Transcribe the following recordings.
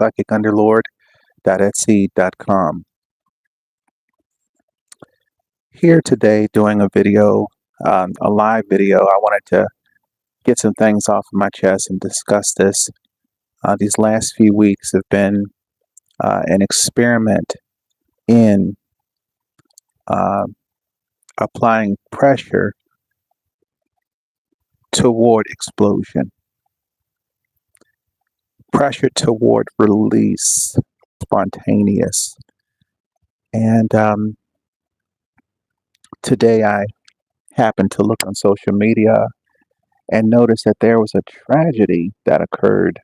psychic_underlord.etsy.com. Here today doing a video, a live video. I wanted to get some things off of my chest and discuss this. These last few weeks have been an experiment in uh, applying pressure toward explosion, pressure toward release, spontaneous. And today I happened to look on social media and notice that there was a tragedy that occurred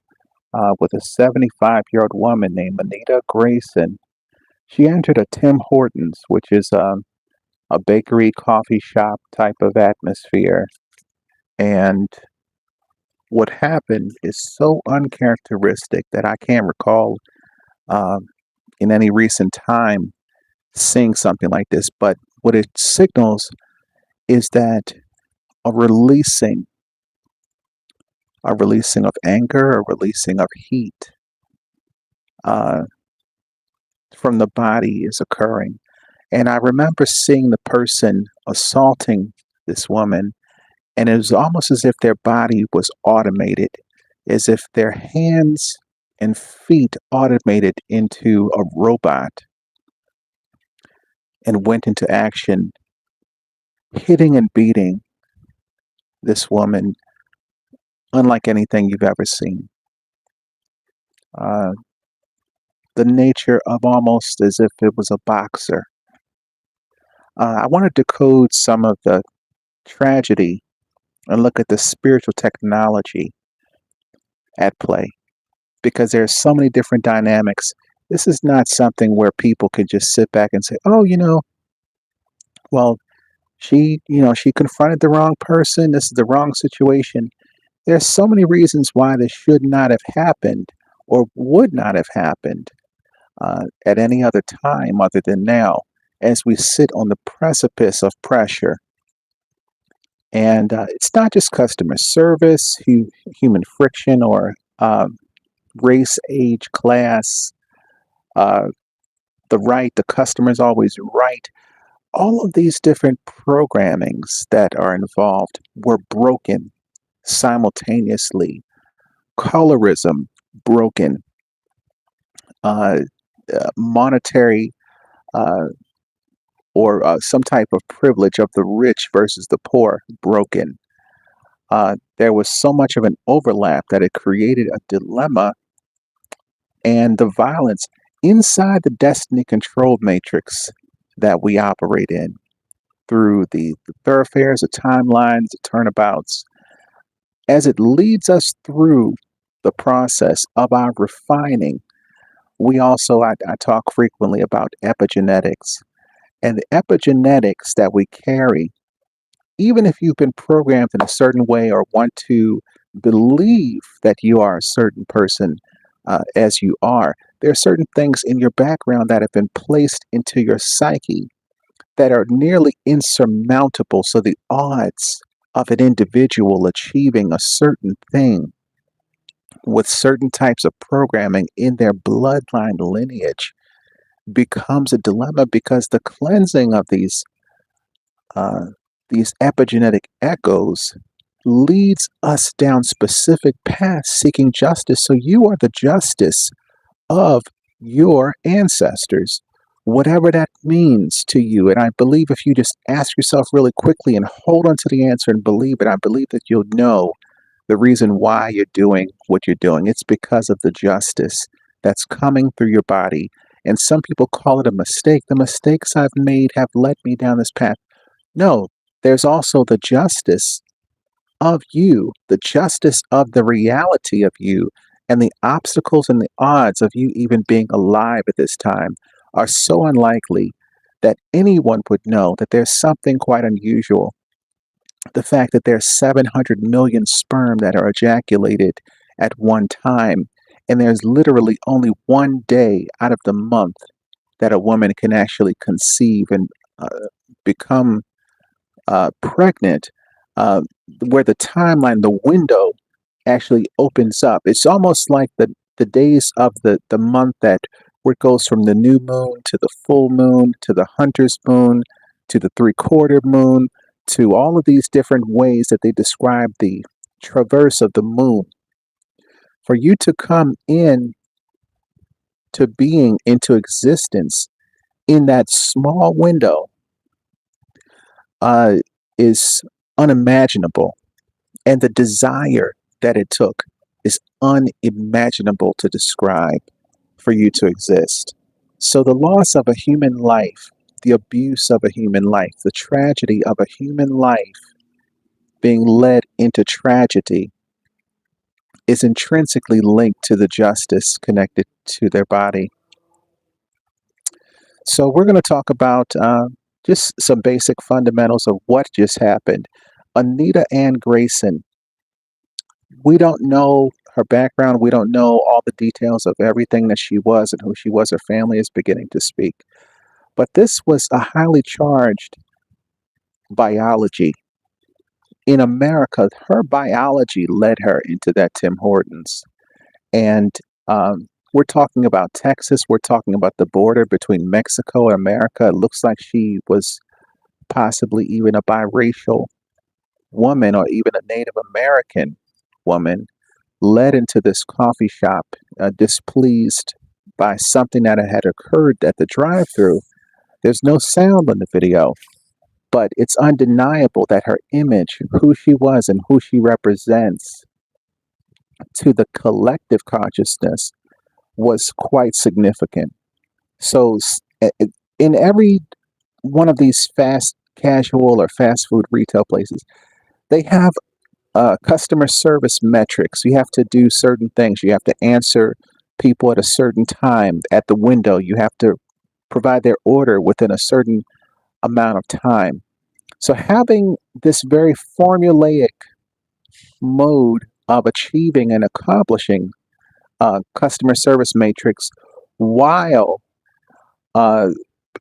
with a 75-year-old woman named Anita Grayson. She entered a Tim Hortons, which is a bakery, coffee shop type of atmosphere. And what happened is so uncharacteristic that I can't recall in any recent time seeing something like this. But what it signals is that a releasing of anger, a releasing of heat from the body is occurring. And I remember seeing the person assaulting this woman, and it was almost as if their body was automated, as if their hands and feet automated into a robot and went into action, hitting and beating this woman unlike anything you've ever seen. The nature of almost as if it was a boxer. I want to decode some of the tragedy and look at the spiritual technology at play, because there's so many different dynamics. This is not something where people could just sit back and say, oh, well, she confronted the wrong person. This is the wrong situation. There's so many reasons why this should not have happened or would not have happened at any other time other than now, as we sit on the precipice of pressure. And it's not just customer service, human friction, or race, age, class, the customer's always right. All of these different programmings that are involved were broken simultaneously. Colorism broken, monetary or some type of privilege of the rich versus the poor broken. There was so much of an overlap that it created a dilemma, and the violence inside the destiny control matrix that we operate in through the thoroughfares, the timelines, the turnabouts, as it leads us through the process of our refining. We also, I talk frequently about epigenetics, and the epigenetics that we carry, even if you've been programmed in a certain way or want to believe that you are a certain person as you are, there are certain things in your background that have been placed into your psyche that are nearly insurmountable. So the odds of an individual achieving a certain thing with certain types of programming in their bloodline lineage becomes a dilemma, because the cleansing of these epigenetic echoes leads us down specific paths seeking justice. So you are the justice of your ancestors, whatever that means to you. And I believe if you just ask yourself really quickly and hold on to the answer and believe it, I believe that you'll know the reason why you're doing what you're doing. It's because of the justice that's coming through your body. And some people call it a mistake. The mistakes I've made have led me down this path. No, there's also the justice of you, the justice of the reality of you, and the obstacles and the odds of you even being alive at this time are so unlikely that anyone would know that there's something quite unusual. The fact that there's 700 million sperm that are ejaculated at one time, and there's literally only one day out of the month that a woman can actually conceive and become pregnant, where the timeline, the window actually opens up. It's almost like the days of the month that where it goes from the new moon to the full moon to the hunter's moon to the three-quarter moon to all of these different ways that they describe the traverse of the moon. For you to come in to being into existence in that small window uh, is unimaginable. And the desire that it took is unimaginable to describe for you to exist. So the loss of a human life, the abuse of a human life, the tragedy of a human life being led into tragedy is intrinsically linked to the justice connected to their body. So we're going to talk about just some basic fundamentals of what just happened. Anita Ann Grayson, we don't know her background. We don't know all the details of everything that she was and who she was. Her family is beginning to speak. But this was a highly charged biology. In America, her biology led her into that Tim Hortons. And we're talking about Texas. We're talking about the border between Mexico and America. It looks like she was possibly even a biracial woman or even a Native American woman led into this coffee shop, displeased by something that had occurred at the drive-through. There's no sound on the video, but it's undeniable that her image, who she was and who she represents to the collective consciousness, was quite significant. So, in every one of these fast casual or fast food retail places, they have customer service metrics. You have to do certain things. You have to answer people at a certain time at the window. You have to provide their order within a certain amount of time. So having this very formulaic mode of achieving and accomplishing customer service matrix while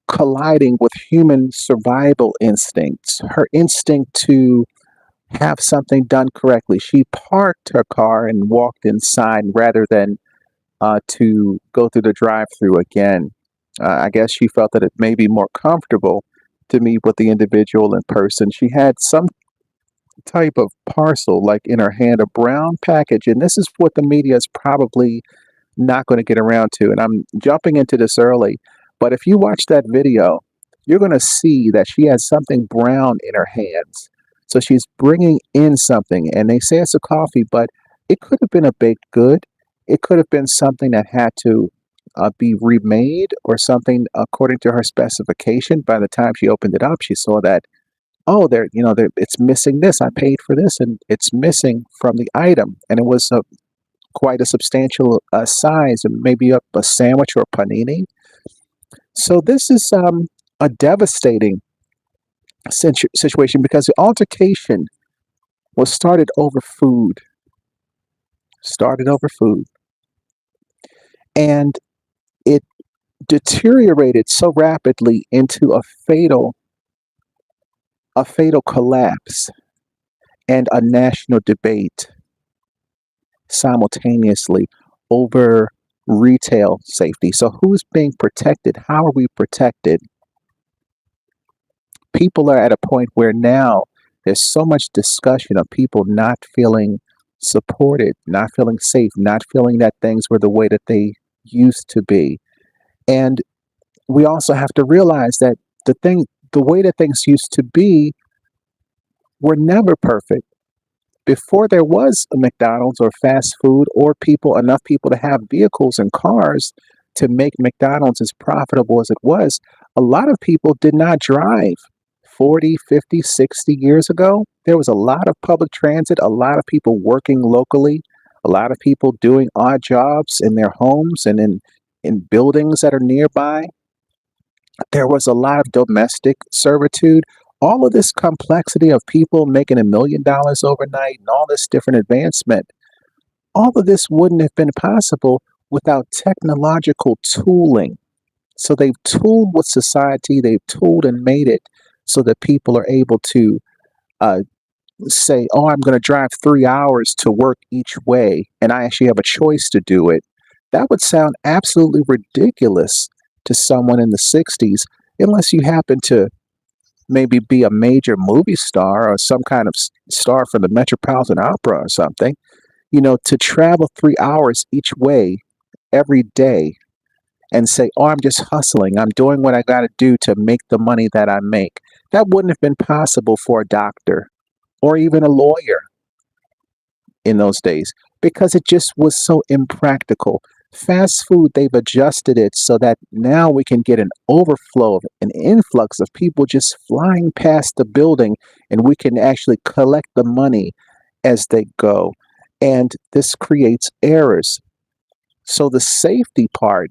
colliding with human survival instincts, her instinct to have something done correctly. She parked her car and walked inside rather than to go through the drive-through again. I guess she felt that it may be more comfortable to meet with the individual in person. She had some type of parcel, like in her hand, a brown package, and this is what the media is probably not going to get around to. And I'm jumping into this early, but if you watch that video, you're going to see that she has something brown in her hands. So she's bringing in something, and they say it's a coffee, but it could have been a baked good. It could have been something that had to be remade or something according to her specification. By the time she opened it up, she saw that, oh, it's missing this. I paid for this, and it's missing from the item, and it was quite a substantial size, and maybe a sandwich or a panini. So this is a devastating situation because the altercation was started over food. And it deteriorated so rapidly into a fatal collapse and a national debate simultaneously over retail safety. So who's being protected? How are we protected? People are at a point where now there's so much discussion of people not feeling supported, not feeling safe, not feeling that things were the way that they used to be. And we also have to realize that the way that things used to be were never perfect. Before there was a McDonald's or fast food or enough people to have vehicles and cars to make McDonald's as profitable as it was, a lot of people did not drive. 40, 50, 60 years ago, there was a lot of public transit, a lot of people working locally, a lot of people doing odd jobs in their homes and in buildings that are nearby. There was a lot of domestic servitude. All of this complexity of people making $1 million overnight and all this different advancement, all of this wouldn't have been possible without technological tooling. So they've tooled with society, they've tooled and made it so that people are able to say, oh, I'm going to drive 3 hours to work each way, and I actually have a choice to do it. That would sound absolutely ridiculous to someone in the 60s, unless you happen to maybe be a major movie star or some kind of star from the Metropolitan Opera or something. To travel 3 hours each way every day and say, oh, I'm just hustling. I'm doing what I got to do to make the money that I make. That wouldn't have been possible for a doctor or even a lawyer in those days because it just was so impractical. Fast food, they've adjusted it so that now we can get an overflow, an influx of people just flying past the building, and we can actually collect the money as they go. And this creates errors. So the safety part,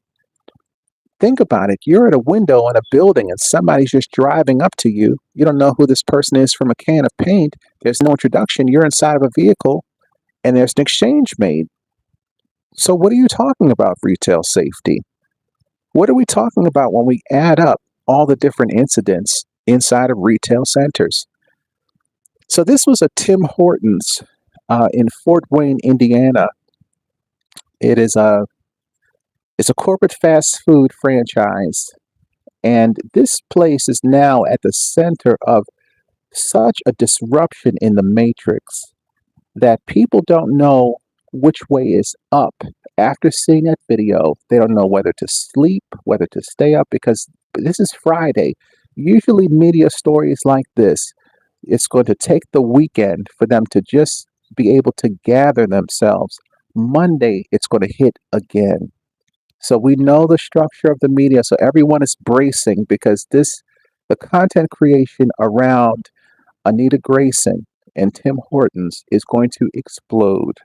think about it. You're at a window in a building and somebody's just driving up to you. You don't know who this person is from a can of paint. There's no introduction. You're inside of a vehicle and there's an exchange made. So, what are you talking about, retail safety? What are we talking about when we add up all the different incidents inside of retail centers? So, this was a Tim Hortons in Fort Wayne, Indiana. It is it's a corporate fast food franchise, and this place is now at the center of such a disruption in the matrix that people don't know which way is up. After seeing that video, they don't know whether to sleep, whether to stay up, because this is Friday. Usually, media stories like this, it's going to take the weekend for them to just be able to gather themselves. Monday, it's going to hit again. So we know the structure of the media, so everyone is bracing because the content creation around Anita Grayson and Tim Hortons is going to explode.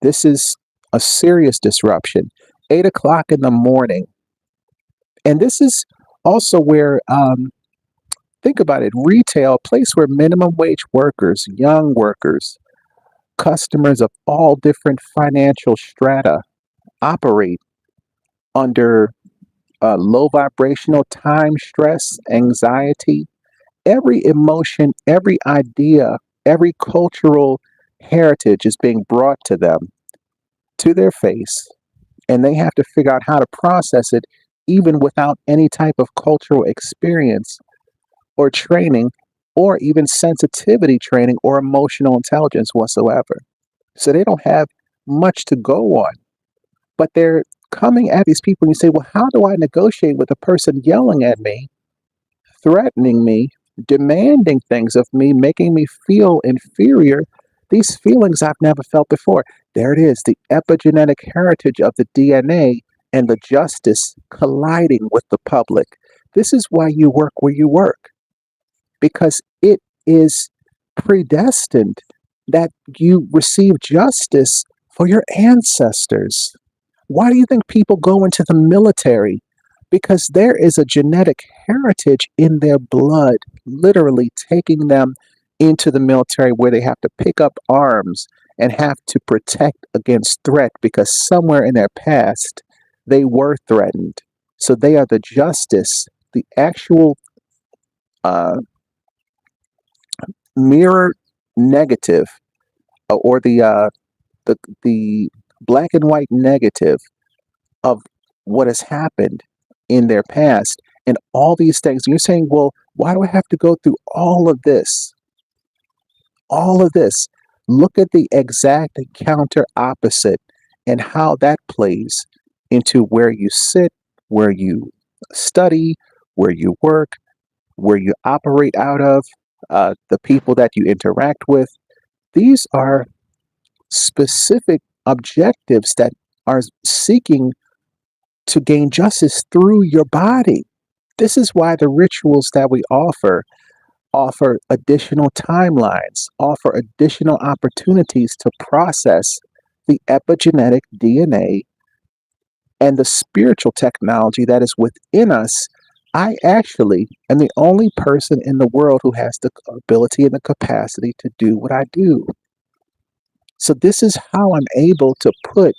This is a serious disruption. 8 o'clock in the morning. And this is also where, think about it, retail, a place where minimum wage workers, young workers, customers of all different financial strata operate under low vibrational time, stress, anxiety. Every emotion, every idea, every cultural heritage is being brought to them, to their face, and they have to figure out how to process it even without any type of cultural experience or training or even sensitivity training or emotional intelligence whatsoever. So they don't have much to go on. But they're coming at these people and you say, well, how do I negotiate with a person yelling at me, threatening me, demanding things of me, making me feel inferior? These feelings I've never felt before. There it is, the epigenetic heritage of the DNA and the justice colliding with the public. This is why you work where you work, because it is predestined that you receive justice for your ancestors. Why do you think people go into the military? Because there is a genetic heritage in their blood, literally taking them into the military where they have to pick up arms and have to protect against threat because somewhere in their past they were threatened. So they are the justice, the actual uh, mirror negative, or the black and white negative of what has happened in their past and all these things. And you're saying, well, why do I have to go through all of this? All of this. Look at the exact counter opposite and how that plays into where you sit, where you study, where you work, where you operate out of, the people that you interact with. These are specific objectives that are seeking to gain justice through your body. This is why the rituals that we offer additional timelines, offer additional opportunities to process the epigenetic DNA and the spiritual technology that is within us. I actually am the only person in the world who has the ability and the capacity to do what I do. So this is how I'm able to put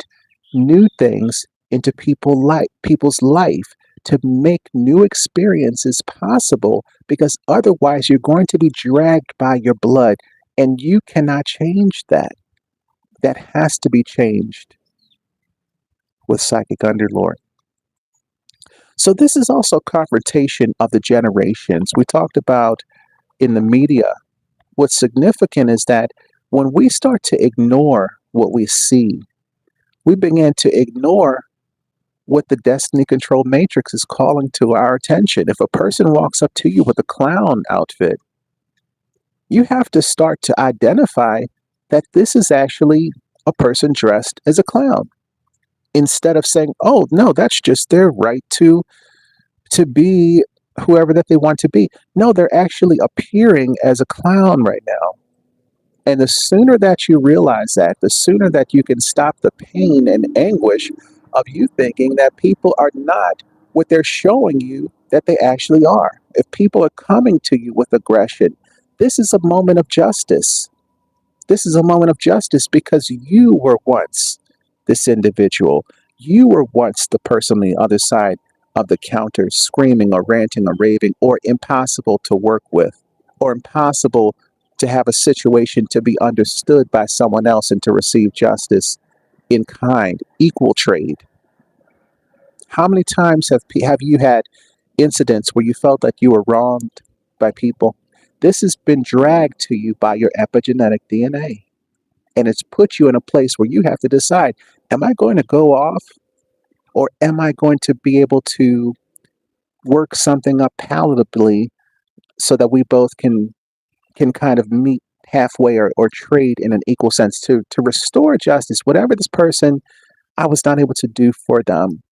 new things into people's life to make new experiences possible, because otherwise you're going to be dragged by your blood and you cannot change that. That has to be changed. with psychic underlord. So this is also a confrontation of the generations. We talked about in the media. What's significant is that when we start to ignore what we see, we begin to ignore what the destiny control matrix is calling to our attention. If a person walks up to you with a clown outfit, you have to start to identify that this is actually a person dressed as a clown, instead of saying, oh no, that's just their right to be whoever that they want to be. No, they're actually appearing as a clown right now. And the sooner that you realize that, the sooner that you can stop the pain and anguish of you thinking that people are not what they're showing you that they actually are. If people are coming to you with aggression, this is a moment of justice. This is a moment of justice because you were once this individual. You were once the person on the other side of the counter screaming or ranting or raving or impossible to work with or impossible to have a situation to be understood by someone else and to receive justice in kind, equal trade. How many times have you had incidents where you felt like you were wronged by people? This has been dragged to you by your epigenetic DNA. And it's put you in a place where you have to decide, am I going to go off or am I going to be able to work something up palatably so that we both can kind of meet halfway or trade in an equal sense to restore justice, whatever this person I was not able to do for them.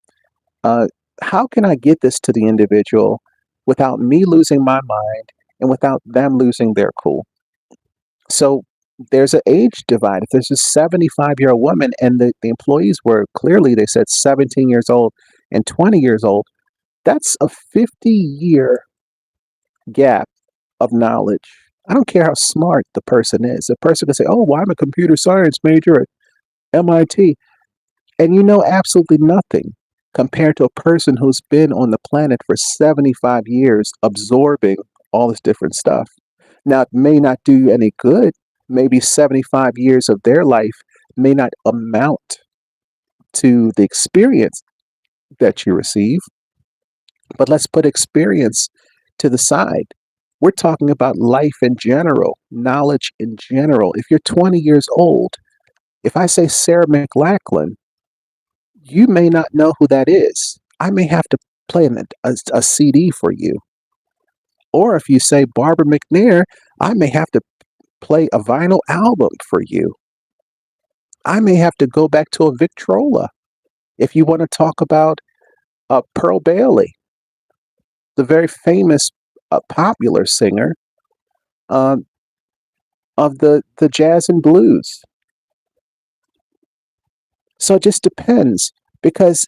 Uh, how can I get this to the individual without me losing my mind and without them losing their cool? So there's an age divide. If there's a 75-year-old woman and the employees were clearly, they said 17 years old and 20 years old, that's a 50-year gap of knowledge. I don't care how smart the person is. A person can say, oh, well, I'm a computer science major at MIT. And you know absolutely nothing compared to a person who's been on the planet for 75 years absorbing all this different stuff. Now, it may not do you any good. Maybe 75 years of their life may not amount to the experience that you receive, but let's put experience to the side. We're talking about life in general, knowledge in general. If you're 20 years old, if I say Sarah McLachlan, you may not know who that is. I may have to play a CD for you. Or if you say Barbara McNair, I may have to play a vinyl album for you. I may have to go back to a Victrola if you want to talk about Pearl Bailey, the very famous popular singer um, of the jazz and blues. So it just depends, because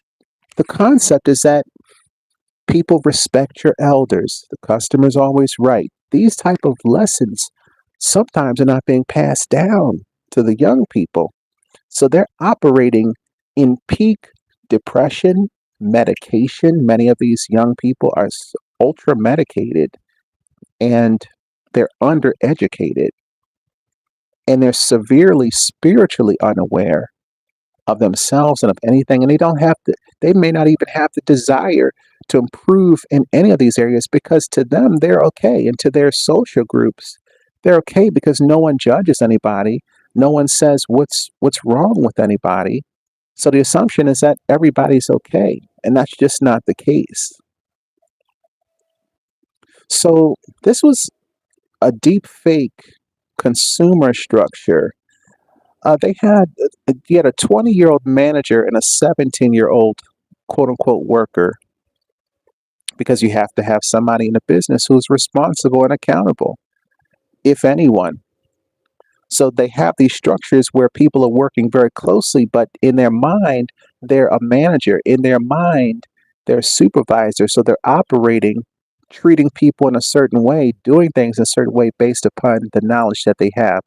the concept is that people respect your elders. The customer's always right. These type of lessons sometimes are not being passed down to the young people. So they're operating in peak depression, medication. Many of these young people are ultra medicated and they're undereducated and they're severely spiritually unaware of themselves and of anything. And they may not even have the desire to improve in any of these areas because to them, they're okay. And to their social groups, they're okay because no one judges anybody. No one says what's wrong with anybody. So the assumption is that everybody's okay. And that's just not the case. So this was a deep fake consumer structure. You had a 20-year-old manager and a 17-year-old quote unquote worker, because you have to have somebody in the business who's responsible and accountable, if anyone. So they have these structures where people are working very closely, but in their mind, they're a manager. In their mind, they're a supervisor. So they're operating, treating people in a certain way, doing things in a certain way based upon the knowledge that they have,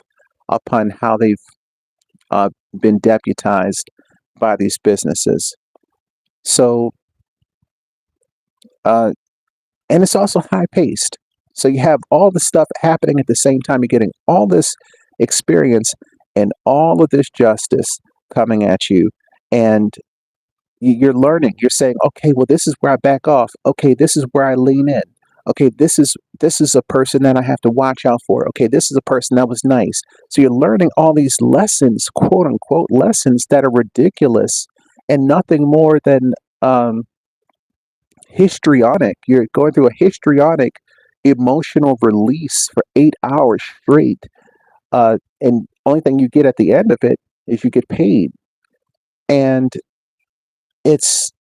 upon how they've been deputized by these businesses. So, and it's also high paced. So you have all the stuff happening at the same time. You're getting all this experience and all of this justice coming at you. And You're learning. You're saying, okay, well, this is where I back off. Okay, this is where I lean in. Okay, this is a person that I have to watch out for. Okay, this is a person that was nice. So you're learning all these lessons, quote unquote lessons that are ridiculous and nothing more than um, histrionic. You're going through a histrionic emotional release for 8 hours straight, and only thing you get at the end of it is you get paid, and it's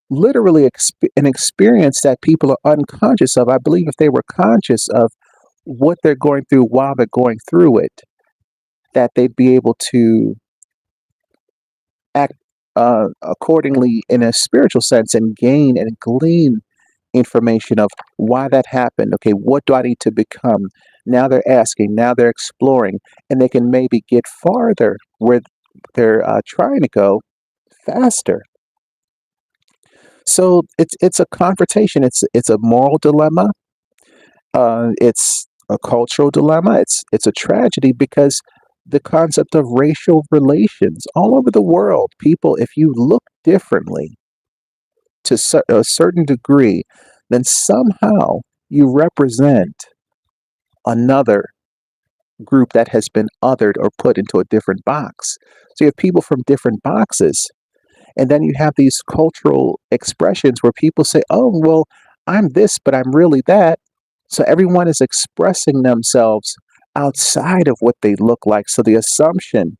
literally an experience that people are unconscious of. I believe if they were conscious of what they're going through while they're going through it, that they'd be able to act accordingly in a spiritual sense and gain and glean information of why that happened. Okay, what do I need to become? Now they're asking, now they're exploring, and they can maybe get farther where they're trying to go faster. So it's a confrontation. It's a moral dilemma. It's a cultural dilemma. It's a tragedy because the concept of racial relations all over the world, people, if you look differently to a certain degree, then somehow you represent another group that has been othered or put into a different box. So you have people from different boxes. And then you have these cultural expressions where people say, oh, well, I'm this, but I'm really that. So everyone is expressing themselves outside of what they look like. So the assumption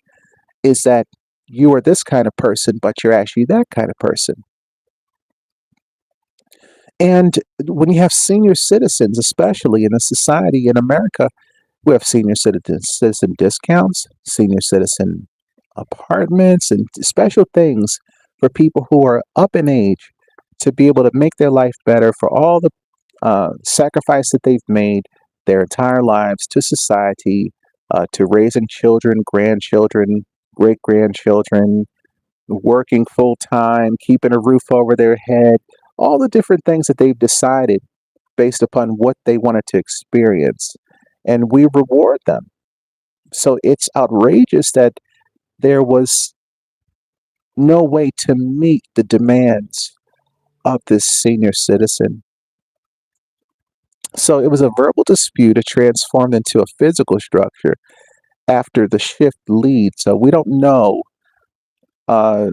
is that you are this kind of person, but you're actually that kind of person. And when you have senior citizens, especially in a society in America, we have senior citizen discounts, senior citizen apartments, and special things for people who are up in age to be able to make their life better for all the sacrifice that they've made their entire lives to society, to raising children, grandchildren, great grandchildren, working full time, keeping a roof over their head, all the different things that they've decided based upon what they wanted to experience. And we reward them. So it's outrageous that there was no way to meet the demands of this senior citizen. So it was a verbal dispute. It transformed into a physical structure after the shift lead. So we don't know uh,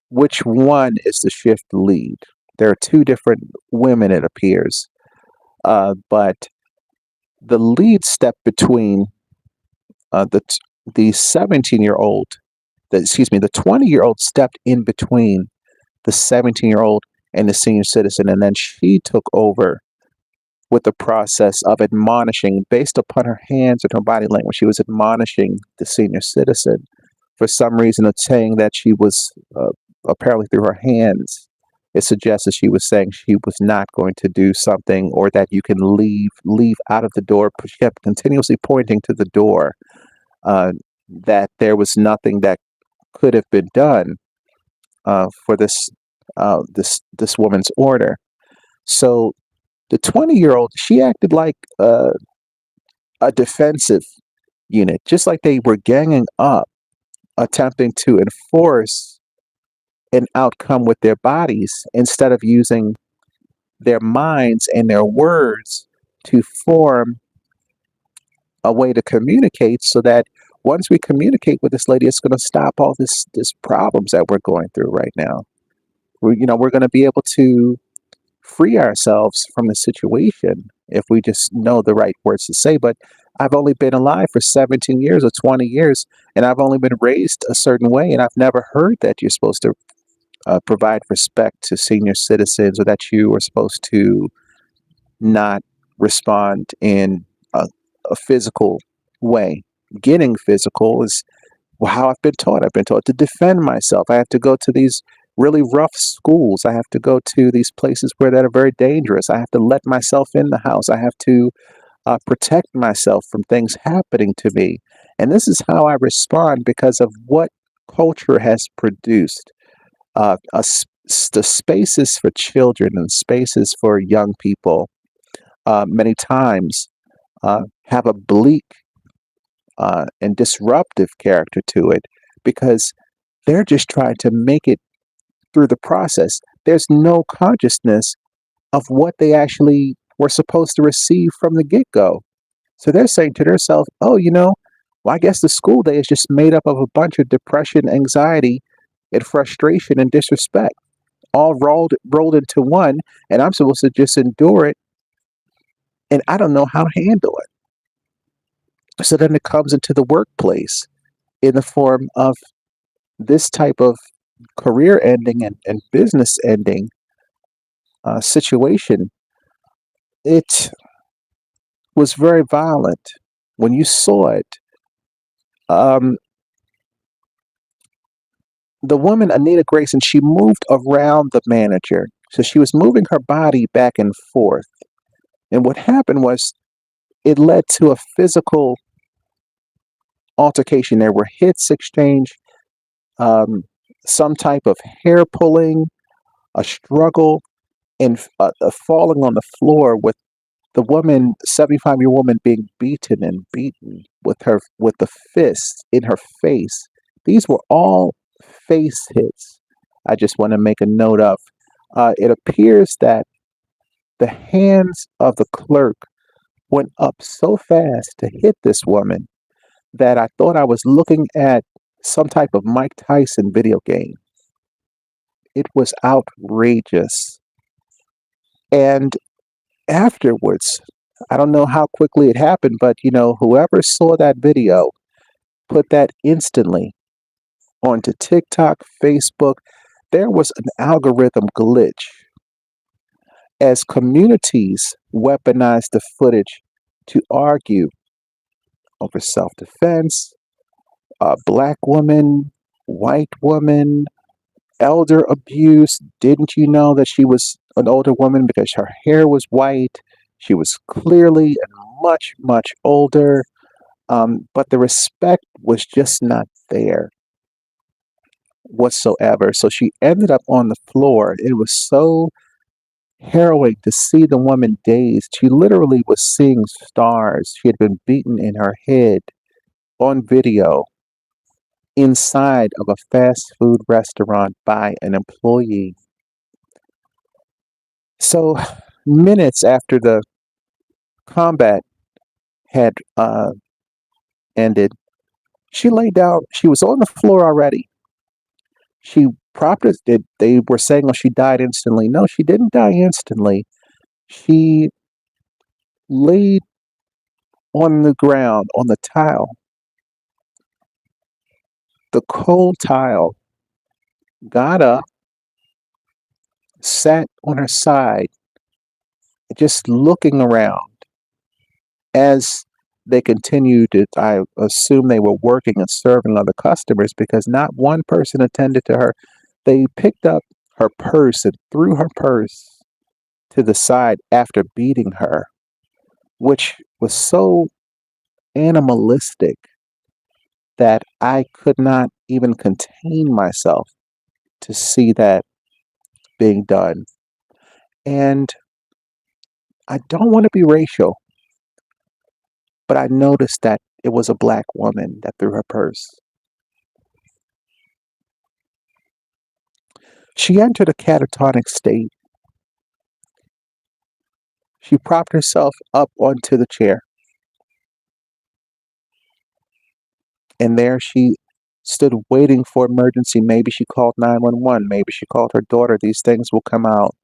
which one is the shift lead. There are two different women, it appears. But the lead stepped between the 17-year-old, the 20-year-old stepped in between the 17-year-old and the senior citizen, and then she took over with the process of admonishing based upon her hands and her body language. She was admonishing the senior citizen for some reason of saying that she was apparently through her hands. It suggests that she was saying she was not going to do something or that you can leave out of the door. She kept continuously pointing to the door, that there was nothing that could have been done for this woman's order. So the 20-year-old, she acted like a defensive unit, just like they were ganging up, attempting to enforce an outcome with their bodies instead of using their minds and their words to form a way to communicate so that once we communicate with this lady, it's going to stop all this problems that we're going through right now. We're going to be able to free ourselves from the situation if we just know the right words to say. But I've only been alive for 17 years or 20 years, and I've only been raised a certain way, and I've never heard that you're supposed to provide respect to senior citizens or that you are supposed to not respond in a physical way. Getting physical is how I've been taught. I've been taught to defend myself. I have to go to these really rough schools. I have to go to these places where that are very dangerous. I have to let myself in the house. I have to protect myself from things happening to me. And this is how I respond because of what culture has produced. The spaces for children and spaces for young people many times have a bleak and disruptive character to it because They're just trying to make it through the process. There's no consciousness of what they actually were supposed to receive from the get go. So they're saying to themselves, oh, well, I guess the school day is just made up of a bunch of depression, anxiety, and frustration and disrespect, all rolled into one, and I'm supposed to just endure it, and I don't know how to handle it. So then it comes into the workplace in the form of this type of career ending and business ending situation. It was very violent. When you saw it, um, the woman, Anita Grayson, she moved around the manager. So she was moving her body back and forth. And what happened was it led to a physical altercation. There were hits exchanged, um, some type of hair pulling, a struggle, and a falling on the floor with the woman, 75-year woman, being beaten and beaten with the fist in her face. These were all face hits. I just want to make a note of. It appears that the hands of the clerk went up so fast to hit this woman that I thought I was looking at some type of Mike Tyson video game. It was outrageous. And afterwards, I don't know how quickly it happened, but whoever saw that video put that instantly onto TikTok, Facebook. There was an algorithm glitch as communities weaponized the footage to argue over self defense, black woman, white woman, elder abuse. Didn't you know that she was an older woman because her hair was white? She was clearly much, much older, but the respect was just not there whatsoever. So she ended up on the floor. It was so harrowing to see the woman dazed. She literally was seeing stars. She had been beaten in her head on video inside of a fast food restaurant by an employee. So, minutes after the combat had ended, she laid down. She was on the floor already. She propped it. They were saying, "Oh, she died instantly." No, she didn't die instantly. She laid on the ground on the tile, the cold tile. Got up, sat on her side, just looking around as they continued to, I assume they were working and serving other customers because not one person attended to her. They picked up her purse and threw her purse to the side after beating her, which was so animalistic that I could not even contain myself to see that being done. And I don't want to be racial, but I noticed that it was a black woman that threw her purse. She entered a catatonic state. She propped herself up onto the chair, and there she stood waiting for emergency. Maybe she called 911. Maybe she called her daughter. These things will come out.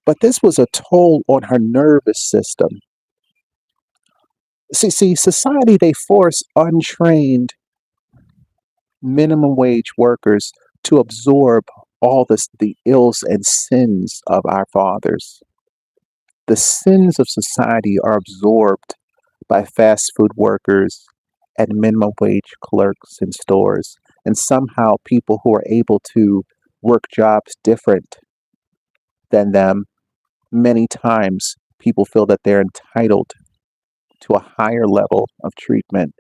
But this was a toll on her nervous system. See, society, they force untrained minimum wage workers to absorb all the ills and sins of our fathers. The sins of society are absorbed by fast food workers and minimum wage clerks in stores. And somehow people who are able to work jobs different than them, many times people feel that they're entitled to a higher level of treatment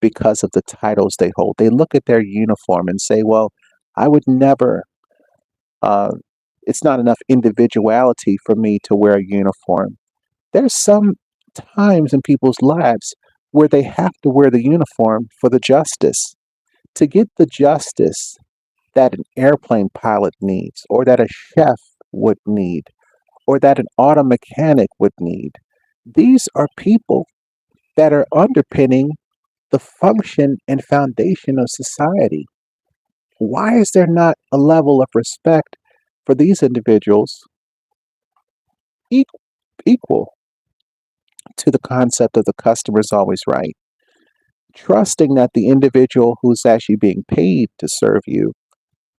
because of the titles they hold. They look at their uniform and say, well, I would never, uh, it's not enough individuality for me to wear a uniform. There's some times in people's lives where they have to wear the uniform for the justice. to get the justice that an airplane pilot needs, or that a chef would need, or that an auto mechanic would need. These are people that are underpinning the function and foundation of society. Why is there not a level of respect for these individuals equal, equal to the concept of the customer is always right? Trusting that the individual who's actually being paid to serve you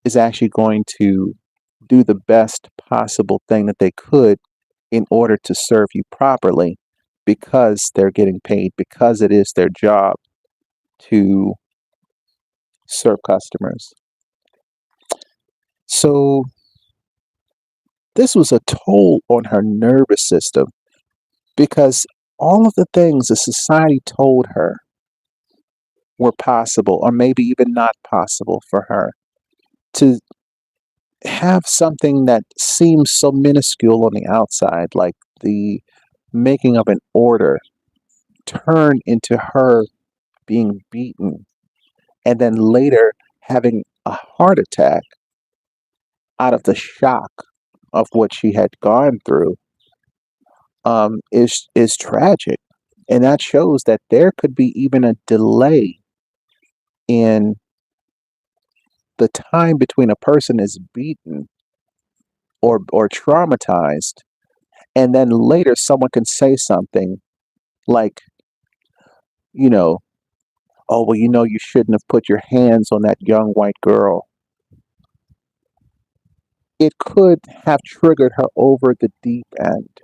is actually going to do the best possible thing that they could in order to serve you properly because they're getting paid, because it is their job to serve customers. So, this was a toll on her nervous system because all of the things the society told her were possible, or maybe even not possible for her, to have something that seems so minuscule on the outside, like the making of an order, turn into her being beaten and then later having a heart attack out of the shock of what she had gone through, is tragic, and that shows that there could be even a delay in the time between a person is beaten or traumatized, and then later someone can say something like, you know, oh well, you shouldn't have put your hands on that young white girl. It could have triggered her over the deep end,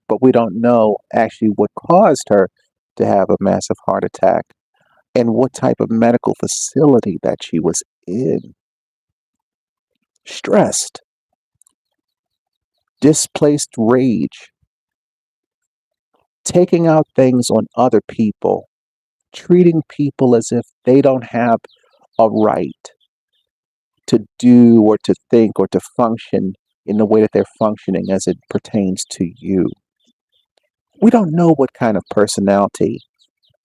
but we don't know actually what caused her to have a massive heart attack and what type of medical facility that she was in. Stressed, displaced rage, taking out things on other people, treating people as if they don't have a right to do or to think or to function in the way that they're functioning as it pertains to you. We don't know what kind of personality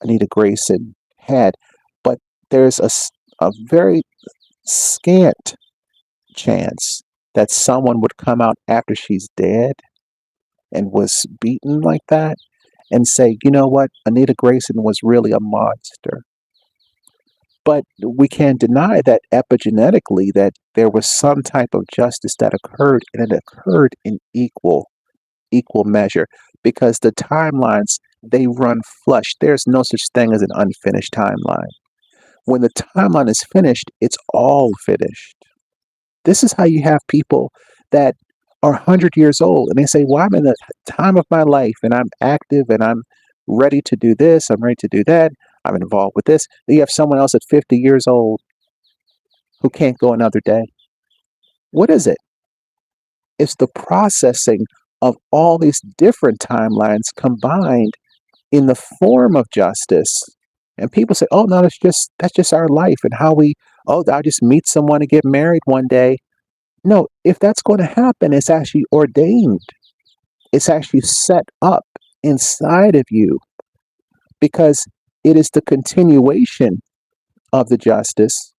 Anita Grayson had, but there's a very scant chance that someone would come out after she's dead and was beaten like that and say, you know what, Anita Grayson was really a monster. But we can't deny that epigenetically that there was some type of justice that occurred, and it occurred in equal measure because the timelines, they run flush. There's no such thing as an unfinished timeline. When the timeline is finished, it's all finished. This is how you have people that are 100 years old and they say, well, I'm in the time of my life and I'm active and I'm ready to do this, I'm ready to do that, I'm involved with this. Then you have someone else at 50 years old who can't go another day. What is it? It's the processing of all these different timelines combined in the form of justice. And people say, oh no, that's just our life and how we, oh, I'll just meet someone and get married one day. No, if that's going to happen, it's actually ordained. It's actually set up inside of you because it is the continuation of the justice,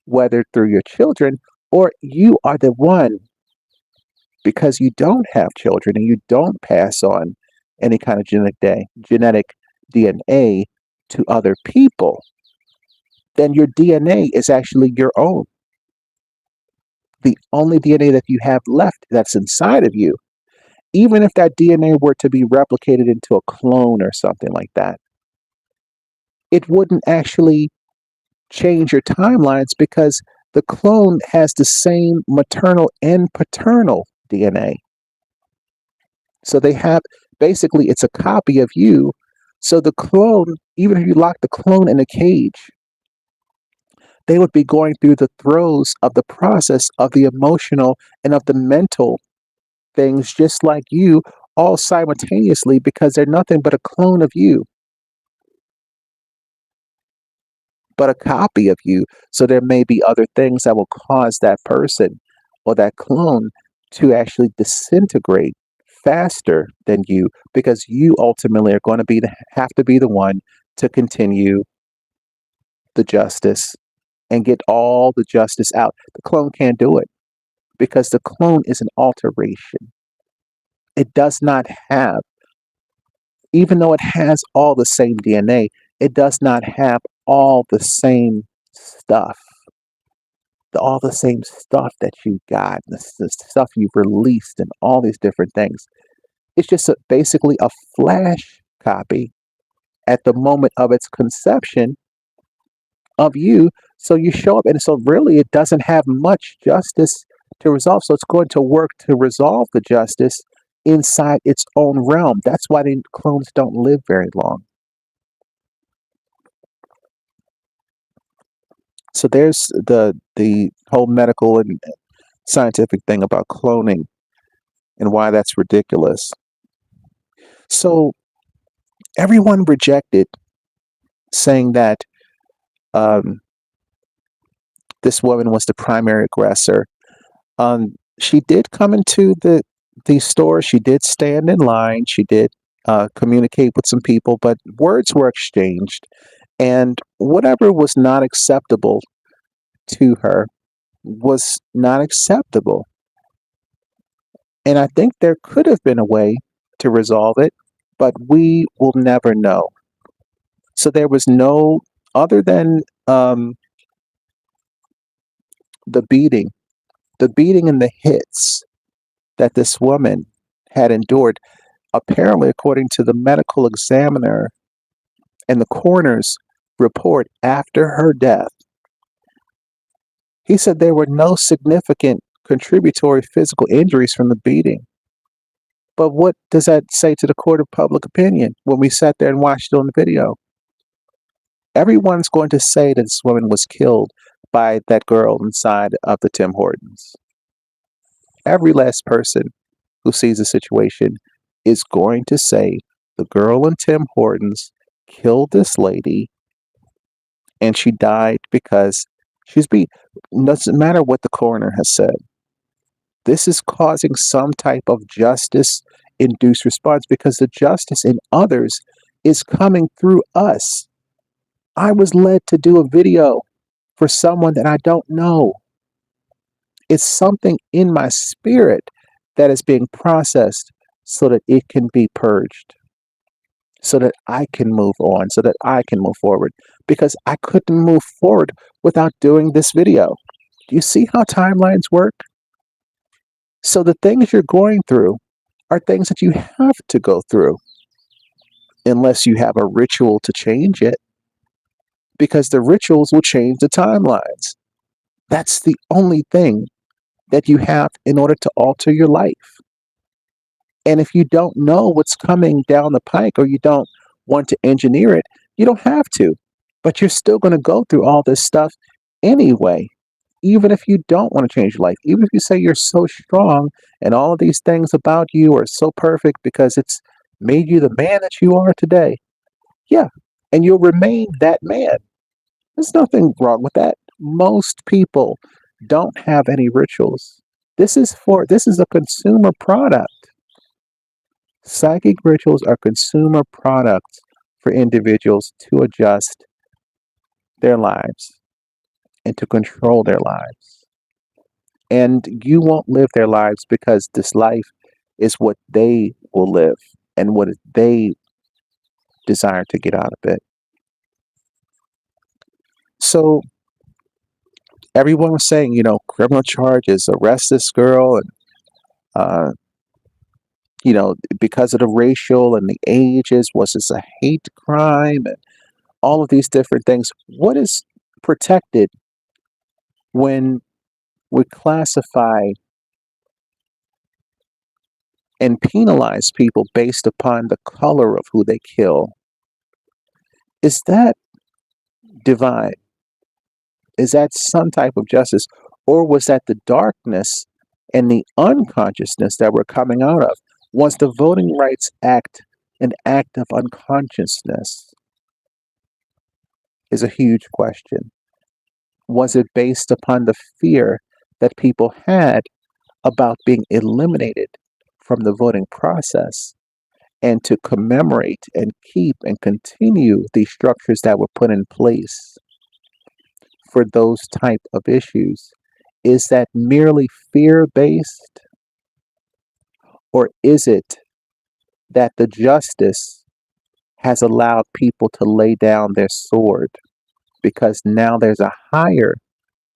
whether through your children or you are the one because you don't have children and you don't pass on any kind of genetic DNA to other people, then your DNA is actually your own. The only DNA that you have left that's inside of you, even if that DNA were to be replicated into a clone or something like that, it wouldn't actually change your timelines because the clone has the same maternal and paternal DNA. So they have, basically, it's a copy of you. So the clone, even if you lock the clone in a cage, they would be going through the throes of the process of the emotional and of the mental things just like you, all simultaneously because they're nothing but a clone of you, but a copy of you. So there may be other things that will cause that person or that clone to actually disintegrate faster than you because you ultimately are going to have to be the one to continue the justice and get all the justice out. The clone can't do it because the clone is an alteration. It does not have, even though it has all the same DNA, it does not have all the same stuff, all the same stuff that you got, the stuff you've released, and all these different things. It's just basically a flash copy at the moment of its conception of you. So you show up, and so really it doesn't have much justice to resolve. So it's going to work to resolve the justice inside its own realm. That's why the clones don't live very long. So there's the whole medical and scientific thing about cloning and why that's ridiculous. So everyone rejected, saying that um, this woman was the primary aggressor. She did come into the store. She did stand in line. She did communicate with some people, but words were exchanged, and whatever was not acceptable to her was not acceptable. And I think there could have been a way to resolve it, but we will never know. So there was no, other than the beating, and the hits that this woman had endured. Apparently, according to the medical examiner and the coroner's report after her death, he said there were no significant contributory physical injuries from the beating. But what does that say to the court of public opinion when we sat there and watched it on the video? Everyone's going to say that this woman was killed by that girl inside of the Tim Hortons. Every last person who sees the situation is going to say the girl in Tim Hortons killed this lady and she died because she's beat. Doesn't matter what the coroner has said. This is causing some type of justice induced response because the justice in others is coming through us. I was led to do a video for someone that I don't know. It's something in my spirit that is being processed so that it can be purged, so that I can move on, so that I can move forward, because I couldn't move forward without doing this video. Do you see how timelines work? So the things you're going through are things that you have to go through unless you have a ritual to change it, because the rituals will change the timelines. That's the only thing that you have in order to alter your life. And if you don't know what's coming down the pike, or you don't want to engineer it, you don't have to. But you're still going to go through all this stuff anyway, even if you don't want to change your life. Even if you say you're so strong and all of these things about you are so perfect because it's made you the man that you are today. Yeah, and you'll remain that man. There's nothing wrong with that. Most people don't have any rituals. This is a consumer product. Psychic rituals are consumer products for individuals to adjust their lives and to control their lives. And you won't live their lives because this life is what they will live and what they desire to get out of it. So everyone was saying, criminal charges, arrest this girl, and because of the racial and the ages, was this a hate crime, and all of these different things. What is protected when we classify and penalize people based upon the color of who they kill? Is that divine? Is that some type of justice? Or was that the darkness and the unconsciousness that we're coming out of? Was the Voting Rights Act an act of unconsciousness? Is a huge question. Was it based upon the fear that people had about being eliminated from the voting process, and to commemorate and keep and continue these structures that were put in place for those type of issues? Is that merely fear-based, or is it that the justice has allowed people to lay down their sword because now there's a higher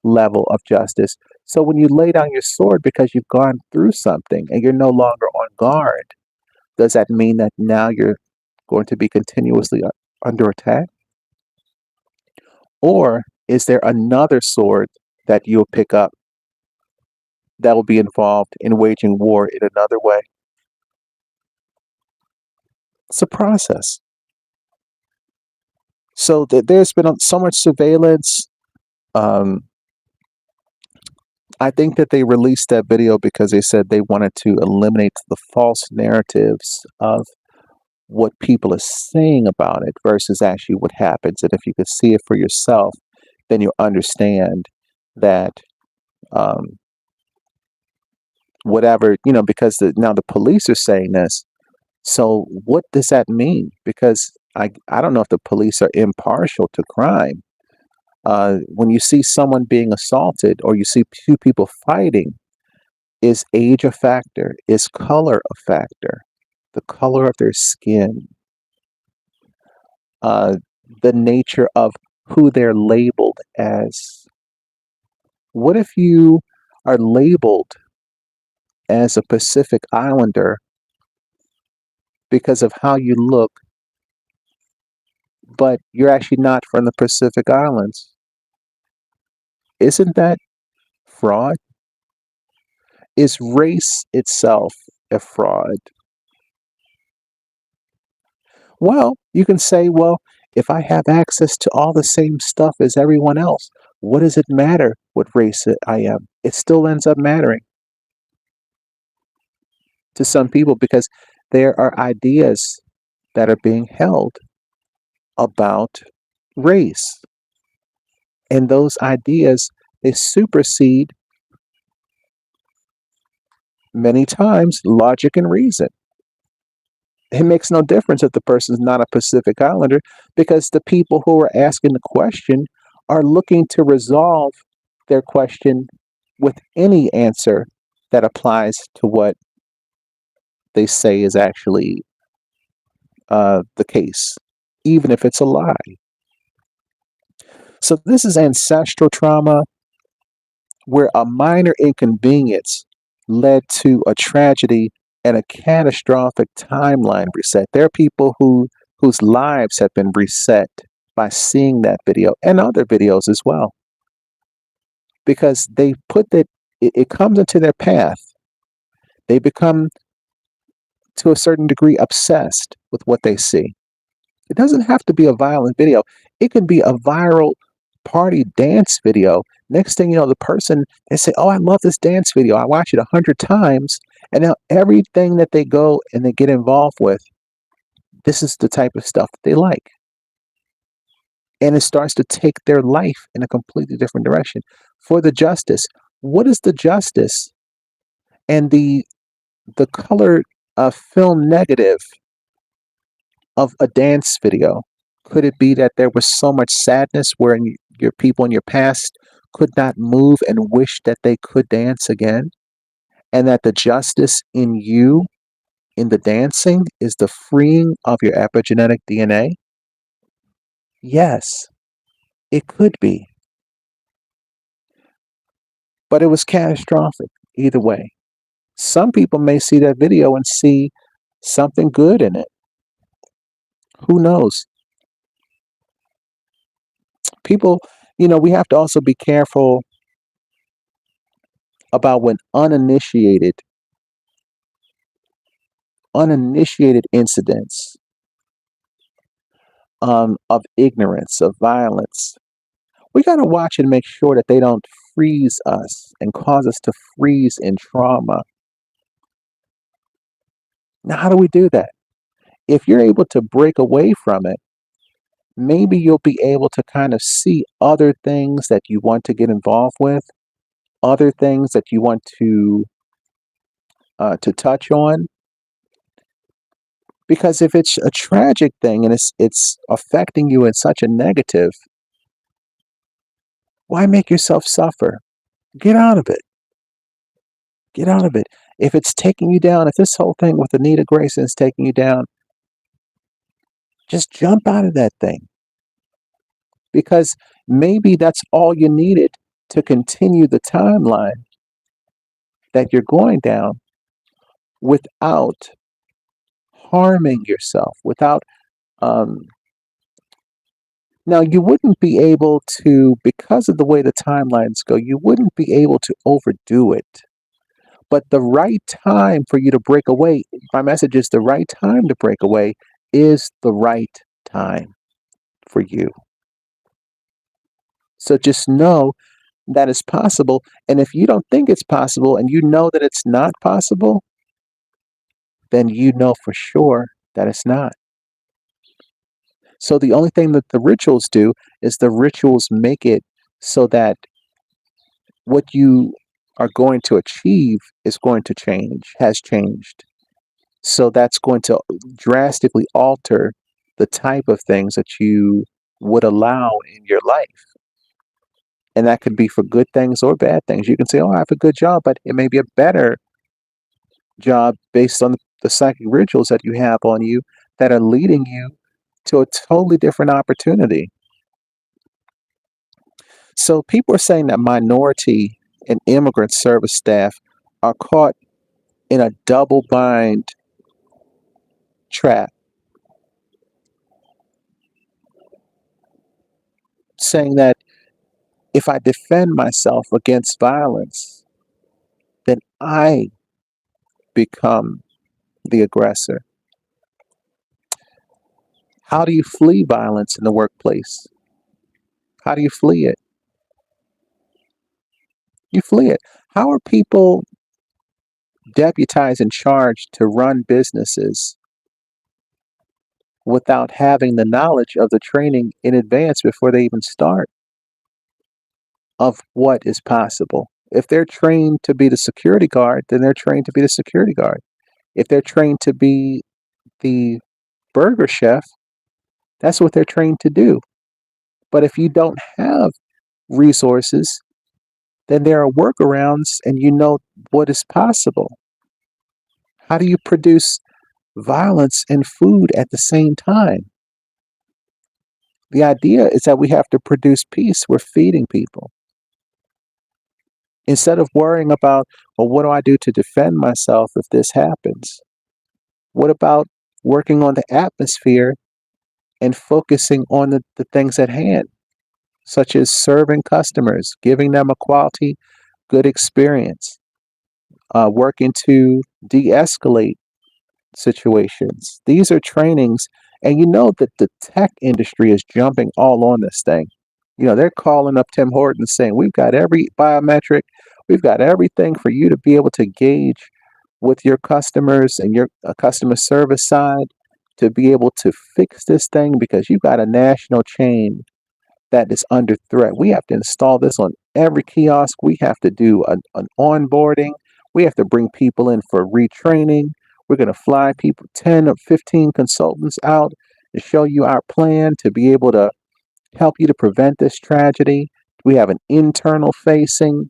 level of justice? So when you lay down your sword because you've gone through something and you're no longer on guard, does that mean that now you're going to be continuously under attack? Or is there another sword that you'll pick up that will be involved in waging war in another way? It's a process. So there's been so much surveillance. Um, I think that they released that video because they said they wanted to eliminate the false narratives of what people are saying about it versus actually what happens. And if you could see it for yourself, then you understand that um, whatever, because now the police are saying this. So what does that mean? Because I don't know if the police are impartial to crime. When you see someone being assaulted or you see two people fighting, is age a factor? Is color a factor? The color of their skin, uh, the nature of who they're labeled as. What if you are labeled as a Pacific Islander because of how you look, but you're actually not from the Pacific Islands? Isn't that fraud? Is race itself a fraud? Well, you can say, well, if I have access to all the same stuff as everyone else, what does it matter what race I am? It still ends up mattering to some people because there are ideas that are being held about race. And those ideas, they supersede many times logic and reason. It makes no difference if the person's not a Pacific Islander because the people who are asking the question are looking to resolve their question with any answer that applies to what they say is actually the case, even if it's a lie. So this is ancestral trauma where a minor inconvenience led to a tragedy and a catastrophic timeline reset. There are people whose lives have been reset by seeing that video and other videos as well. Because they put that it comes into their path. They become to a certain degree obsessed with what they see. It doesn't have to be a violent video. It can be a viral party dance video. Next thing you know, the person, they say, oh, I love this dance video. I watch it 100 times. And now everything that they go and they get involved with, this is the type of stuff that they like. And it starts to take their life in a completely different direction. For the justice, what is the justice and the color film negative of a dance video? Could it be that there was so much sadness where your people in your past could not move and wish that they could dance again? And that the justice in you, in the dancing, is the freeing of your epigenetic DNA? Yes, it could be. But it was catastrophic either way. Some people may see that video and see something good in it. Who knows? People, we have to also be careful about when uninitiated incidents of ignorance, of violence. We got to watch and make sure that they don't freeze us and cause us to freeze in trauma. Now, how do we do that? If you're able to break away from it, maybe you'll be able to kind of see other things that you want to get involved with, other things that you want to touch on. Because if it's a tragic thing and it's affecting you in such a negative, Why make yourself suffer? Get out of it. Get out of it. If it's taking you down, if this whole thing with Anita Grayson is taking you down, just jump out of that thing because maybe that's all you needed to continue the timeline that you're going down without harming yourself, without, um, now you wouldn't be able to, because of the way the timelines go, you wouldn't be able to overdo it. But the right time for you to break away, my message is the right time to break away is the right time for you. So just know that it's possible. And if you don't think it's possible and you know that it's not possible, then you know for sure that it's not. So the only thing that the rituals do is the rituals make it so that what you are going to achieve is going to change, has changed. So that's going to drastically alter the type of things that you would allow in your life. And that could be for good things or bad things. You can say, oh, I have a good job, but it may be a better job based on the psychic rituals that you have on you that are leading you to a totally different opportunity. So people are saying that minority and immigrant service staff are caught in a double bind trap, saying that if I defend myself against violence, then I become the aggressor. How do you flee violence in the workplace? How do you flee it? You flee it. How are people deputized and charged to run businesses without having the knowledge of the training in advance before they even start of what is possible? If they're trained to be the security guard, then they're trained to be the security guard. If they're trained to be the burger chef, that's what they're trained to do. But if you don't have resources, then there are workarounds and you know what is possible. How do you produce violence and food at the same time? The idea is that we have to produce peace. We're feeding people. Instead of worrying about, well, what do I do to defend myself if this happens? What about working on the atmosphere and focusing on the things at hand, such as serving customers, giving them a quality, good experience, working to de escalate situations. These are trainings, and you know that the tech industry is jumping all on this thing. You know, they're calling up Tim Horton saying, we've got every biometric, we've got everything for you to be able to gauge with your customers and your customer service side to be able to fix this thing because you've got a national chain that is under threat. We have to install this on every kiosk. We have to do an onboarding. We have to bring people in for retraining. We're going to fly people, 10 or 15 consultants out to show you our plan to be able to help you to prevent this tragedy. We have an internal facing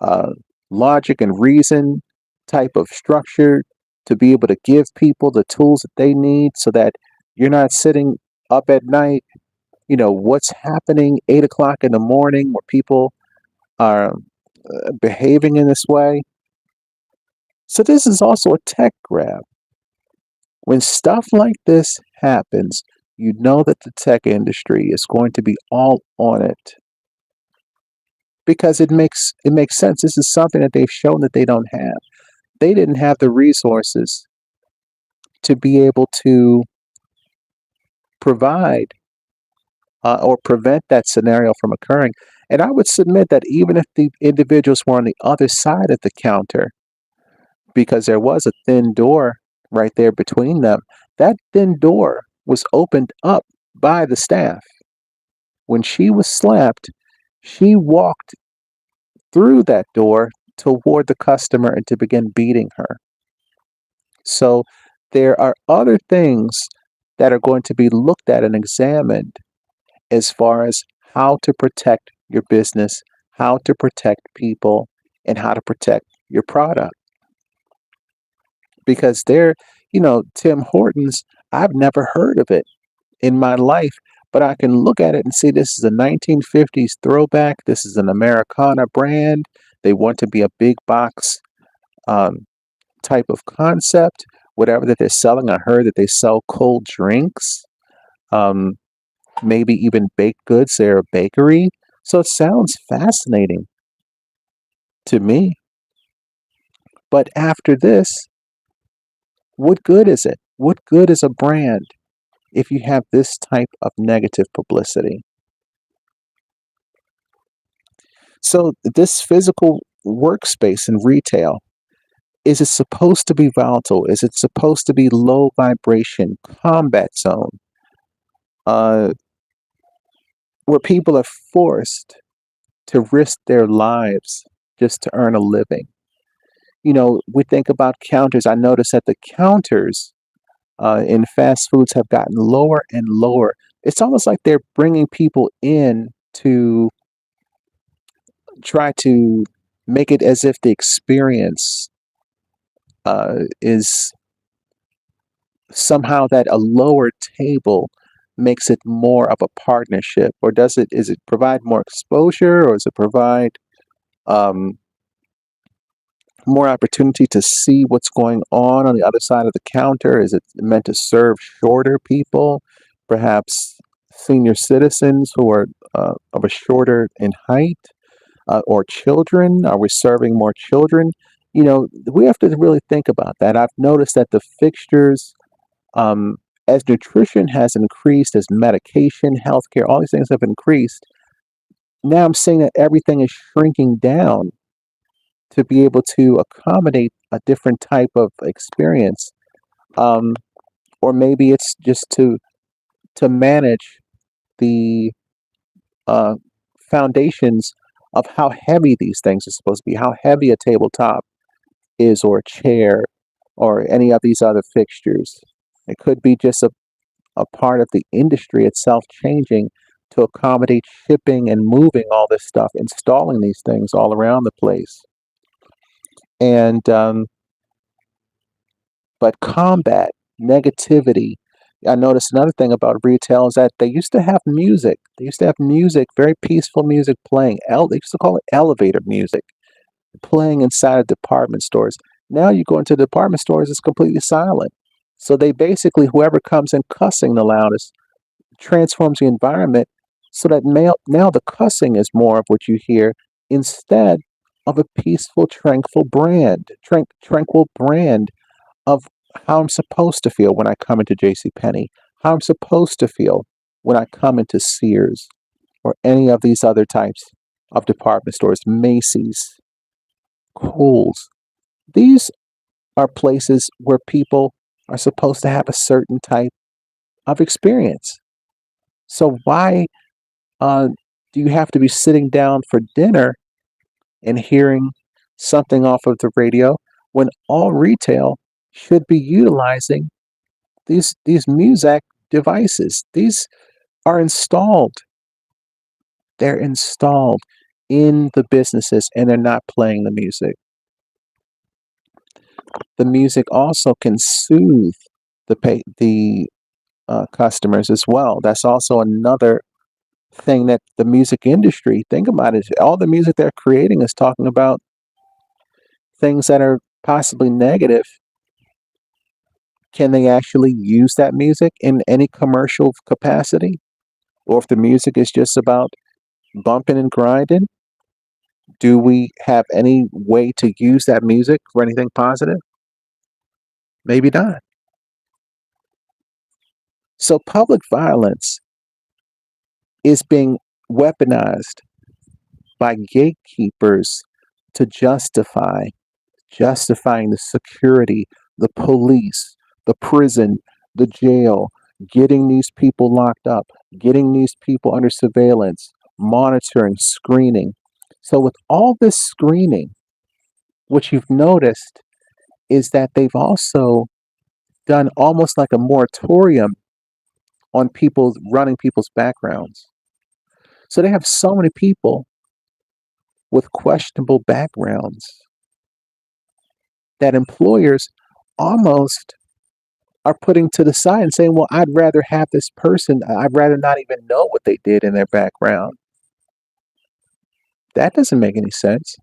uh, logic and reason type of structure to be able to give people the tools that they need so that you're not sitting up at night. You know, what's happening 8 o'clock in the morning where people are behaving in this way. So, this is also a tech grab. When stuff like this happens, you know that the tech industry is going to be all on it because it makes sense. This is something that they've shown that they don't have. They didn't have the resources to be able to provide or prevent that scenario from occurring. And I would submit that even if the individuals were on the other side of the counter, because there was a thin door right there between them, that thin door was opened up by the staff. When she was slapped, she walked through that door toward the customer and to begin beating her. So there are other things that are going to be looked at and examined as far as how to protect your business, how to protect people, and how to protect your product. Because Tim Hortons, I've never heard of it in my life, but I can look at it and see this is a 1950s throwback. This is an Americana brand. They want to be a big box um, type of concept. Whatever that they're selling, I heard that they sell cold drinks, um, maybe even baked goods. They're a bakery. So it sounds fascinating to me. But after this, what good is it? What good is a brand if you have this type of negative publicity? So, this physical workspace in retail, is it supposed to be volatile? Is it supposed to be low vibration, combat zone, uh, where people are forced to risk their lives just to earn a living? We think about counters. I notice that the counters in fast foods have gotten lower and lower. It's almost like they're bringing people in to try to make it as if the experience is somehow that a lower table makes it more of a partnership, or is it provide more exposure, or does it provide um, more opportunity to see what's going on the other side of the counter? Is it meant to serve shorter people, perhaps senior citizens who are of a shorter in height, or children? Are we serving more children? We have to really think about that. I've noticed that the fixtures, um, as nutrition has increased, as medication, healthcare, all these things have increased. Now I'm seeing that everything is shrinking down to be able to accommodate a different type of experience. Um, or maybe it's just to manage the uh, foundations of how heavy these things are supposed to be, how heavy a tabletop is, or a chair, or any of these other fixtures. It could be just a part of the industry itself changing to accommodate shipping and moving all this stuff, installing these things all around the place. And but combat negativity. I noticed another thing about retail is that they used to have music. They used to have music, very peaceful music playing. They used to call it elevator music, playing inside of department stores. Now you go into department stores, it's completely silent. So they basically, whoever comes in cussing the loudest transforms the environment so that now the cussing is more of what you hear instead of a peaceful, tranquil brand of how I'm supposed to feel when I come into JCPenney, how I'm supposed to feel when I come into Sears or any of these other types of department stores, Macy's, Kohl's. These are places where people are supposed to have a certain type of experience. So why uh, do you have to be sitting down for dinner and hearing something off of the radio when all retail should be utilizing these music devices? These are installed. They're installed in the businesses, and they're not playing the music. The music also can soothe the customers as well. That's also another thing that the music industry, think about it, all the music they're creating is talking about things that are possibly negative. Can they actually use that music in any commercial capacity? Or if the music is just about bumping and grinding, do we have any way to use that music for anything positive? Maybe not. So public violence is being weaponized by gatekeepers to justifying the security, the police, the prison, the jail, getting these people locked up, getting these people under surveillance, monitoring, screening. So, with all this screening, what you've noticed is that they've also done almost like a moratorium on people running people's backgrounds. So they have so many people with questionable backgrounds that employers almost are putting to the side and saying, well, I'd rather have this person, I'd rather not even know what they did in their background. That doesn't make any sense.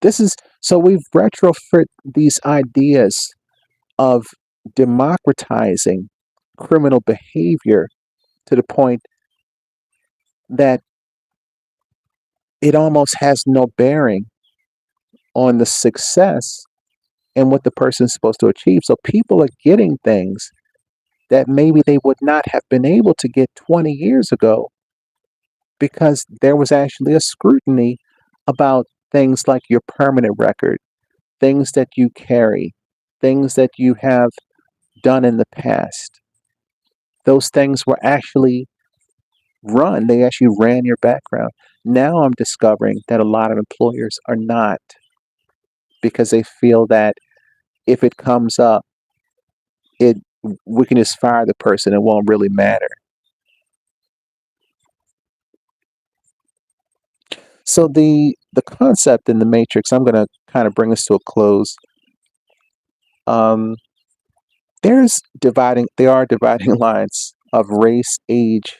This is so we've retrofit these ideas of democratizing criminal behavior to the point that it almost has no bearing on the success and what the person's supposed to achieve. So people are getting things that maybe they would not have been able to get 20 years ago because there was actually a scrutiny about things like your permanent record, things that you carry, things that you have done in the past. Those things were actually they actually ran your background. Now I'm discovering that a lot of employers are not because they feel that if it comes up, it we can just fire the person. It won't really matter. So the concept in the Matrix, I'm going to kind of bring us to a close. Um, there are dividing lines of race, age,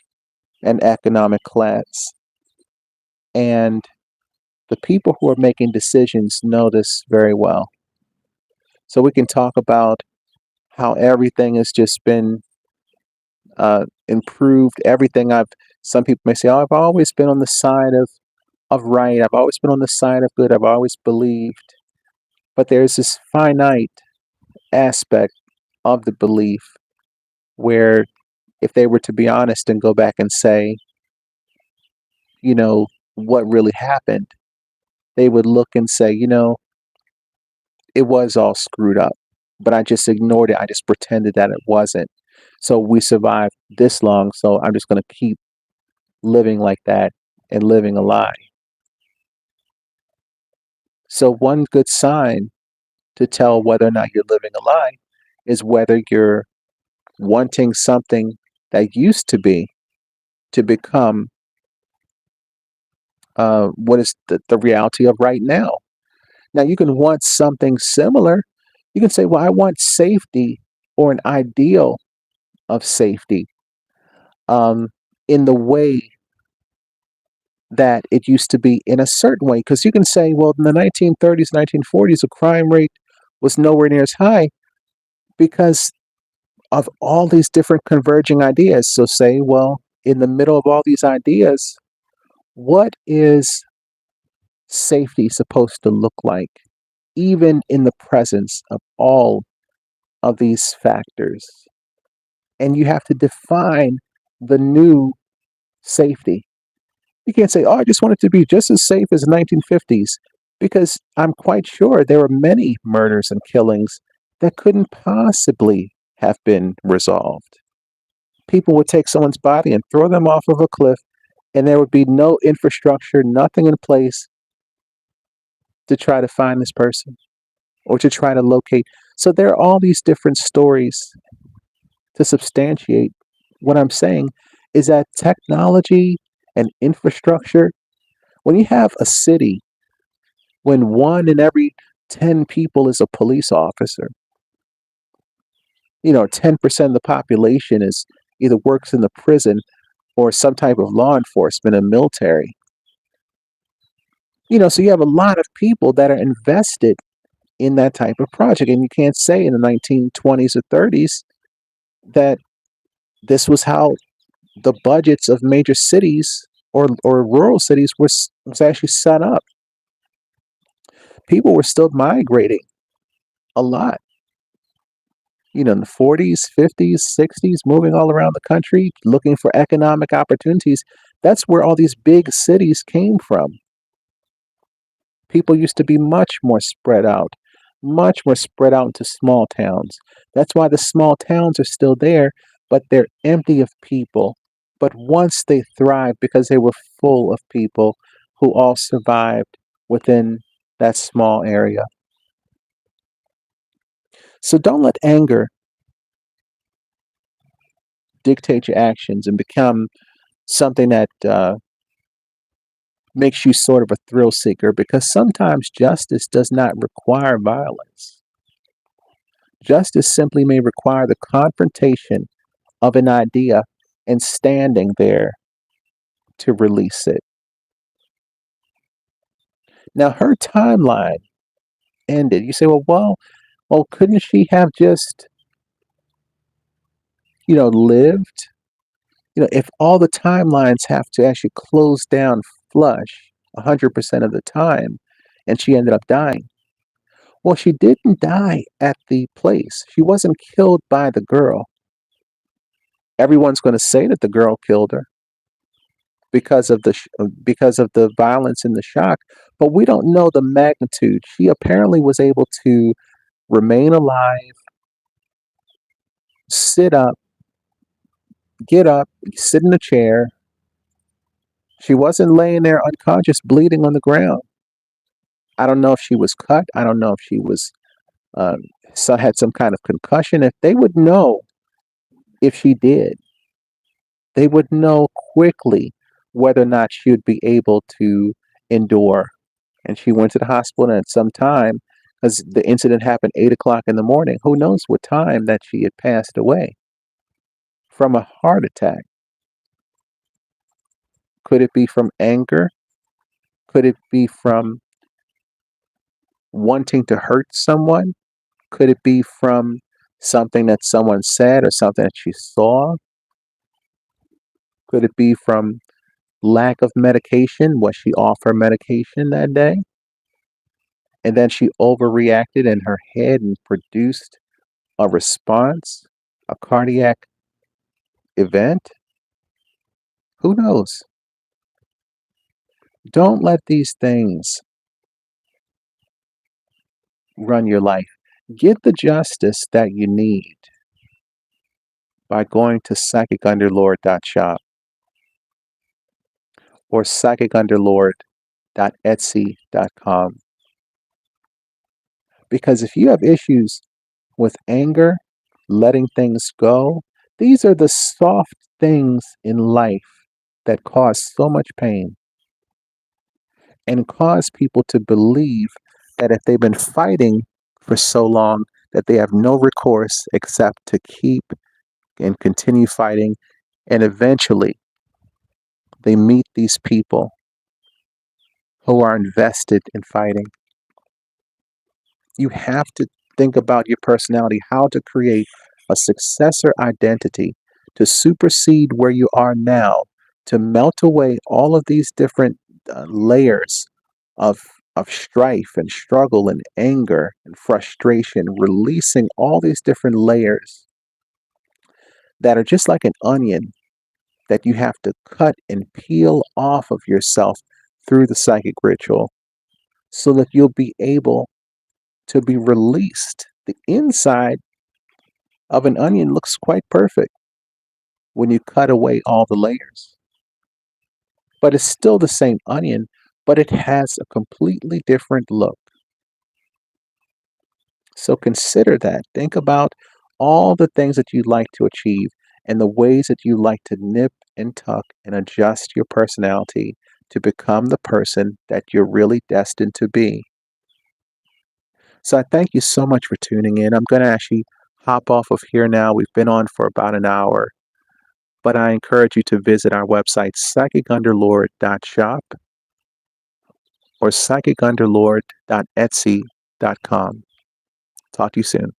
and economic class, and the people who are making decisions know this very well. So we can talk about how everything has just been improved. Some people may say, oh, I've always been on the side of right. I've always been on the side of good. I've always believed. But there's this finite aspect of the belief where if they were to be honest and go back and say, you know, what really happened, they would look and say, it was all screwed up, but I just ignored it. I just pretended that it wasn't. So we survived this long. So I'm just going to keep living like that and living a lie. So one good sign to tell whether or not you're living a lie is whether you're wanting something that used to be to become what is the reality of right now. Now, you can want something similar. You can say, well, I want safety or an ideal of safety um, in the way that it used to be in a certain way. Because you can say, well, in the 1930s, 1940s, the crime rate was nowhere near as high because of all these different converging ideas. So, say, well, in the middle of all these ideas, what is safety supposed to look like, even in the presence of all of these factors? And you have to define the new safety. You can't say, oh, I just want it to be just as safe as the 1950s, because I'm quite sure there were many murders and killings that couldn't possibly have been resolved. People would take someone's body and throw them off of a cliff, and there would be no infrastructure, nothing in place to try to find this person or to try to locate. So there are all these different stories to substantiate what I'm saying is that technology and infrastructure, when you have a city, when one in every 10 people is a police officer, 10% of the population is either works in the prison or some type of law enforcement and military. So you have a lot of people that are invested in that type of project. And you can't say in the 1920s or 30s that this was how the budgets of major cities or rural cities was actually set up. People were still migrating a lot, in the 40s, 50s, 60s, moving all around the country, looking for economic opportunities. That's where all these big cities came from. People used to be much more spread out into small towns. That's why the small towns are still there, but they're empty of people. But once they thrived because they were full of people who all survived within that small area. So don't let anger dictate your actions and become something that makes you sort of a thrill seeker because sometimes justice does not require violence. Justice simply may require the confrontation of an idea and standing there to release it. Now, her timeline ended. You say, well, couldn't she have just, lived? If all the timelines have to actually close down flush 100% of the time, and she ended up dying. Well, she didn't die at the place. She wasn't killed by the girl. Everyone's going to say that the girl killed her because of the violence and the shock, but we don't know the magnitude. She apparently was able to remain alive, sit up, get up, sit in a chair. She wasn't laying there unconscious, bleeding on the ground. I don't know if she was cut. I don't know if she was um, had some kind of concussion. If they would know if she did, they would know quickly whether or not she would be able to endure. And she went to the hospital at some time because the incident happened 8 o'clock in the morning. Who knows what time that she had passed away from a heart attack? Could it be from anger? Could it be from wanting to hurt someone? Could it be from something that someone said or something that she saw? Could it be from lack of medication? Was she off her medication that day? And then she overreacted in her head and produced a response, a cardiac event? Who knows? Don't let these things run your life. Get the justice that you need by going to psychicunderlord.shop or psychicunderlord.etsy.com. Because if you have issues with anger, letting things go, these are the soft things in life that cause so much pain and cause people to believe that if they've been fighting for so long that they have no recourse except to keep and continue fighting, and eventually they meet these people who are invested in fighting. You have to think about your personality, how to create a successor identity to supersede where you are now, to melt away all of these different layers of strife and struggle and anger and frustration, releasing all these different layers that are just like an onion that you have to cut and peel off of yourself through the psychic ritual so that you'll be able to be released. The inside of an onion looks quite perfect when you cut away all the layers, but it's still the same onion, but it has a completely different look. So consider that. Think about all the things that you'd like to achieve and the ways that you like to nip and tuck and adjust your personality to become the person that you're really destined to be. So I thank you so much for tuning in. I'm going to actually hop off of here now. We've been on for about an hour, but I encourage you to visit our website, psychicunderlord.shop or psychicunderlord.etsy.com. Talk to you soon.